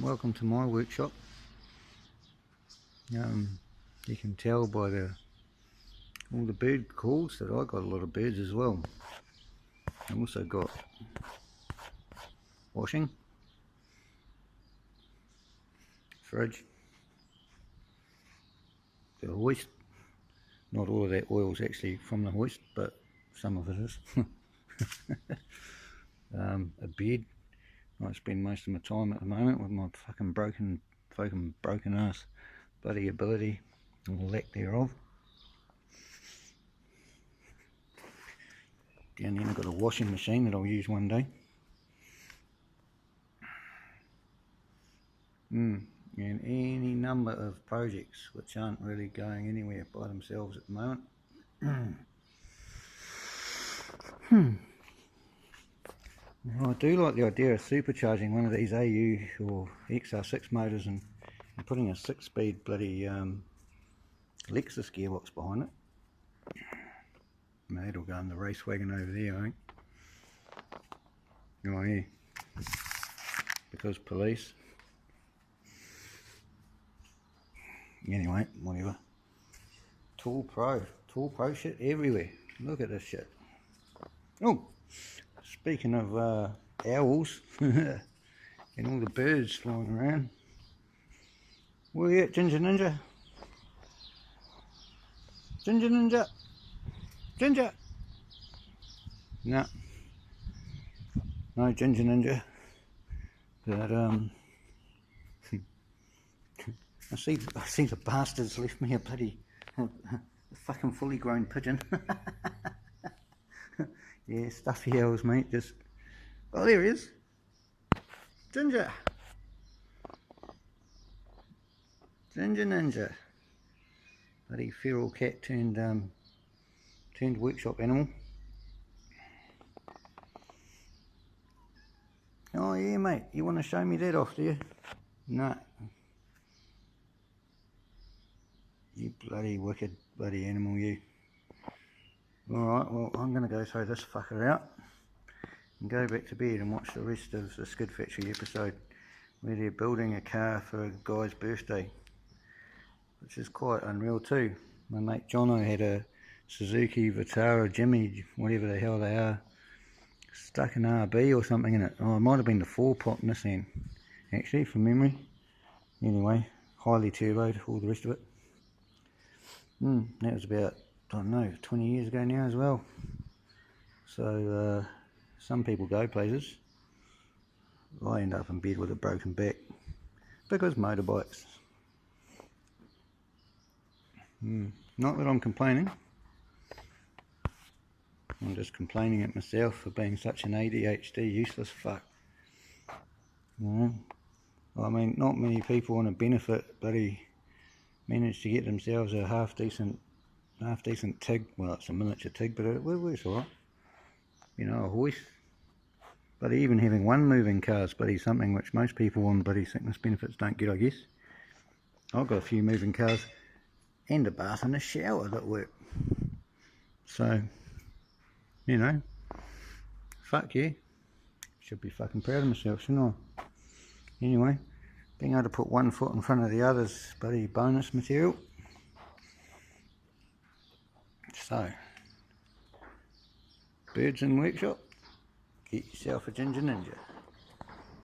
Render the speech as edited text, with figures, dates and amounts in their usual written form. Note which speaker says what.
Speaker 1: Welcome to my workshop. You can tell by all the bird calls that I got a lot of birds as well. I also got washing, fridge, the hoist. Not all of that oil is actually from the hoist, but some of it is. A bed. I spend most of my time at the moment with my fucking broken ass bloody ability, or lack thereof. Down there I've got a washing machine that I'll use one day. And any number of projects which aren't really going anywhere by themselves at the moment. I do like the idea of supercharging one of these AU or XR6 motors and putting a 6-speed bloody Lexus gearbox behind it. That'll go in the race wagon over there, I think. Oh yeah, because police. Anyway, whatever. Tool Pro shit everywhere. Look at this shit. Oh, speaking of owls and all the birds flying around, where you at, Ginger Ninja? Ginger Ninja! Ginger! No Ginger Ninja. But I see the bastards left me a bloody fucking fully grown pigeon. Yeah, stuffy owls, mate. Just, oh, there he is, Ginger Ninja, bloody feral cat turned workshop animal. Oh yeah, mate, you want to show me that off, do you? No. You bloody wicked bloody animal, you. Alright, well, I'm going to go throw this fucker out and go back to bed and watch the rest of the Skid Factory episode where they're building a car for a guy's birthday, which is quite unreal too. My mate Jono had a Suzuki Vitara Jimmy, whatever the hell they are, stuck an RB or something in it. Oh, it might have been the 4-pot Nissan, actually, from memory. Anyway, highly turboed, all the rest of it. That was about, I don't know, 20 years ago now as well. So some people go places. I end up in bed with a broken back because motorbikes. Not that I'm complaining. I'm just complaining at myself for being such an ADHD useless fuck. You know? I mean, not many people want to benefit, but he managed to get themselves a half decent TIG. Well, it's a miniature TIG, but it works alright. You know, a hoist. But even having one moving car is bloody something which most people on bloody sickness benefits don't get, I guess. I've got a few moving cars and a bath and a shower that work. So, you know, fuck yeah. Should be fucking proud of myself, shouldn't I? Anyway, being able to put one foot in front of the other's bloody bonus material. So, birds in workshop, get yourself a Ginger Ninja.